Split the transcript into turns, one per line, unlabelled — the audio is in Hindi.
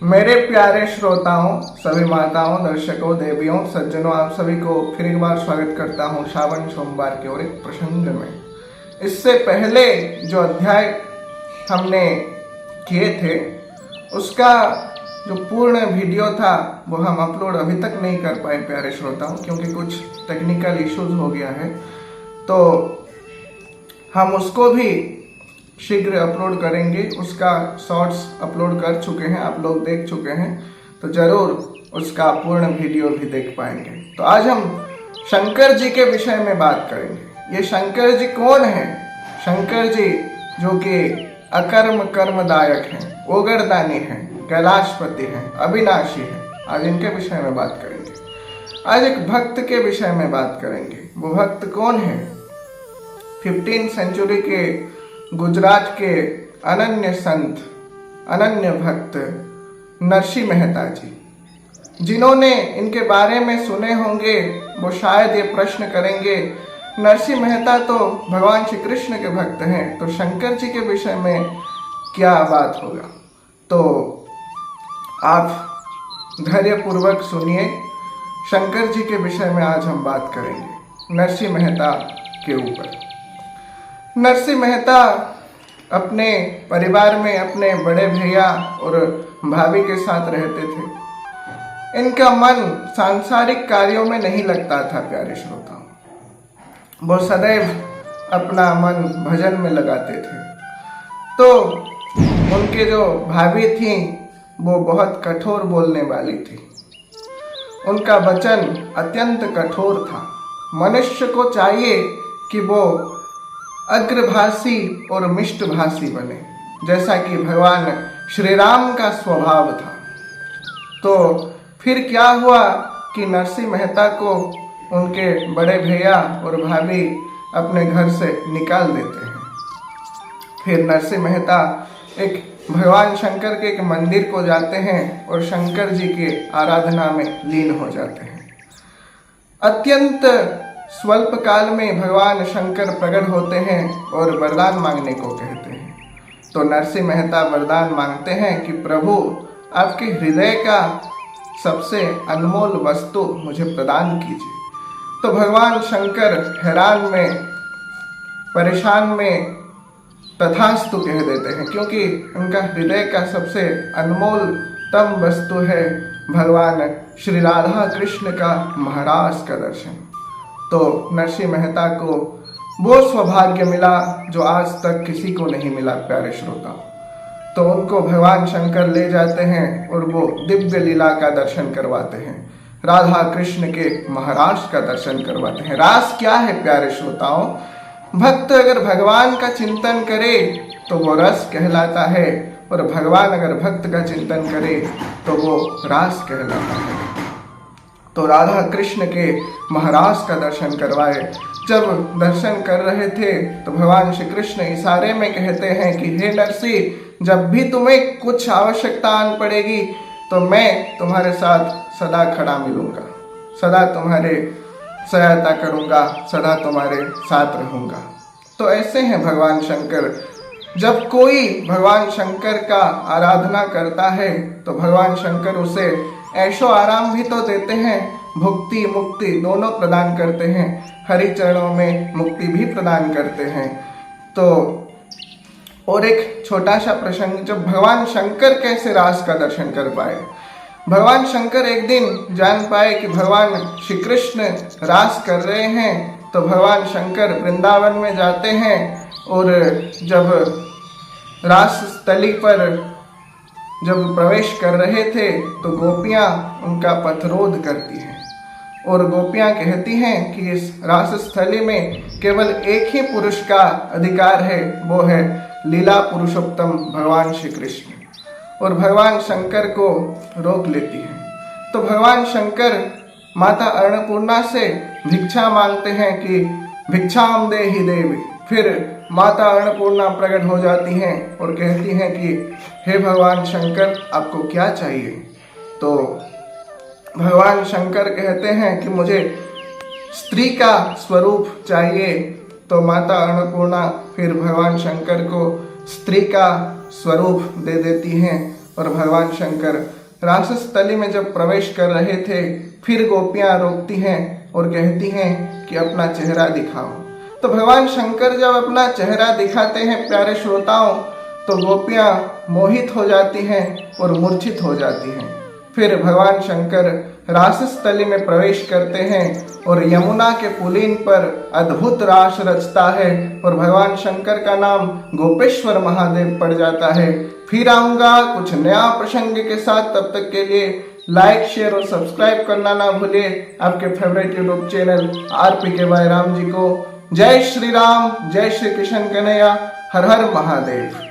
मेरे प्यारे श्रोताओं, सभी माताओं, दर्शकों, देवियों, सज्जनों, आप सभी को फिर एक बार स्वागत करता हूं श्रावण सोमवार के और एक प्रसंग में। इससे पहले जो अध्याय हमने किए थे उसका जो पूर्ण वीडियो था वो हम अपलोड अभी तक नहीं कर पाए प्यारे श्रोताओं, क्योंकि कुछ टेक्निकल इश्यूज हो गया है। तो हम उसको भी शीघ्र अपलोड करेंगे। उसका शॉर्ट्स अपलोड कर चुके हैं, आप लोग देख चुके हैं, तो जरूर उसका पूर्ण वीडियो भी देख पाएंगे। तो आज हम शंकर जी के विषय में बात करेंगे। ये शंकर जी कौन है? शंकर जी जो कि अकर्म कर्मदायक हैं, ओगरदानी हैं, कैलाशपति हैं, अविनाशी हैं। आज इनके विषय में बात करेंगे। आज एक भक्त के विषय में बात करेंगे। वो भक्त कौन है? 15th सेंचुरी के गुजरात के अनन्य संत, अनन्य भक्त नरसिंह मेहता जी। जिन्होंने इनके बारे में सुने होंगे वो शायद ये प्रश्न करेंगे, नरसिंह मेहता तो भगवान श्री कृष्ण के भक्त हैं, तो शंकर जी के विषय में क्या बात होगा? तो आप धैर्यपूर्वक सुनिए। शंकर जी के विषय में आज हम बात करेंगे, नरसिंह मेहता के ऊपर। नरसिंह मेहता अपने परिवार में अपने बड़े भैया और भाभी के साथ रहते थे। इनका मन सांसारिक कार्यों में नहीं लगता था प्यारे श्रोताओं। वो सदैव अपना मन भजन में लगाते थे। तो उनके जो भाभी थी वो बहुत कठोर बोलने वाली थी। उनका वचन अत्यंत कठोर था। मनुष्य को चाहिए कि वो अग्रभाषी और मिष्टभाषी बने, जैसा कि भगवान श्री राम का स्वभाव था। तो फिर क्या हुआ कि नरसिंह मेहता को उनके बड़े भैया और भाभी अपने घर से निकाल देते हैं। फिर नरसिंह मेहता एक भगवान शंकर के एक मंदिर को जाते हैं और शंकर जी के आराधना में लीन हो जाते हैं। अत्यंत स्वल्प काल में भगवान शंकर प्रकट होते हैं और वरदान मांगने को कहते हैं। तो नरसिंह मेहता वरदान मांगते हैं कि प्रभु आपके हृदय का सबसे अनमोल वस्तु मुझे प्रदान कीजिए। तो भगवान शंकर हैरान में, परेशान में तथास्तु कह देते हैं, क्योंकि उनका हृदय का सबसे अनमोलतम वस्तु है भगवान श्री राधा कृष्ण का महाराज का दर्शन। तो नरसिंह मेहता को वो सौभाग्य मिला जो आज तक किसी को नहीं मिला प्यारे श्रोता। तो उनको भगवान शंकर ले जाते हैं और वो दिव्य लीला का दर्शन करवाते हैं, राधा कृष्ण के महाराज का दर्शन करवाते हैं। रास क्या है प्यारे श्रोताओं? भक्त अगर भगवान का चिंतन करे तो वो रस कहलाता है, और भगवान अगर भक्त का चिंतन करे तो वो रास कहलाता है। तो राधा कृष्ण के महाराज का दर्शन करवाए। जब दर्शन कर रहे थे तो भगवान श्री कृष्ण इशारे में कहते हैं कि हे नरसिंह, जब भी तुम्हें कुछ आवश्यकता आन पड़ेगी तो मैं तुम्हारे साथ सदा खड़ा मिलूंगा, सदा तुम्हारे सहायता करूंगा, सदा तुम्हारे साथ रहूंगा। तो ऐसे हैं भगवान शंकर। जब कोई भगवान शंकर का आराधना करता है तो भगवान शंकर उसे ऐशो आराम भी तो देते हैं, भुक्ति मुक्ति दोनों प्रदान करते हैं, हरि चरणों में मुक्ति भी प्रदान करते हैं। तो और एक छोटा सा प्रसंग, जब भगवान शंकर कैसे रास का दर्शन कर पाए। भगवान शंकर एक दिन जान पाए कि भगवान श्री कृष्ण रास कर रहे हैं, तो भगवान शंकर वृंदावन में जाते हैं और जब रास स्थली पर जब प्रवेश कर रहे थे तो गोपियां उनका पथरोध करती हैं और गोपियां कहती हैं कि इस रास स्थली में केवल एक ही पुरुष का अधिकार है, वो है लीला पुरुषोत्तम भगवान श्री कृष्ण। और भगवान शंकर को रोक लेती हैं। तो भगवान शंकर माता अन्नपूर्णा से भिक्षा मांगते हैं कि भिक्षाम देहि देवी। फिर माता अन्नपूर्णा प्रकट हो जाती हैं और कहती हैं कि हे भगवान शंकर, आपको क्या चाहिए? तो भगवान शंकर कहते हैं कि मुझे स्त्री का स्वरूप चाहिए, तो माता अन्नपूर्णा फिर भगवान शंकर को स्त्री का स्वरूप दे देती हैं और भगवान शंकर राक्षस स्थली में जब प्रवेश कर रहे थे फिर गोपियां रोकती हैं और कहती हैं कि अपना चेहरा दिखाओ। तो भगवान शंकर जब अपना चेहरा दिखाते हैं प्यारे श्रोताओं, तो गोपियां मोहित हो जाती हैं और मूर्छित हो जाती हैं। फिर भगवान शंकर रास स्थली में प्रवेश करते हैं और यमुना के पुलीन पर अद्भुत रास रचता है और भगवान शंकर का नाम गोपेश्वर महादेव पड़ जाता है। फिर आऊंगा कुछ नया प्रसंग के साथ, तब तक के लिए लाइक शेयर और सब्सक्राइब करना ना भूलिए आपके favourite YouTube channel RPK Ram ji को। जय श्री राम, जय श्री कृष्ण कन्हैया, हर हर महादेव।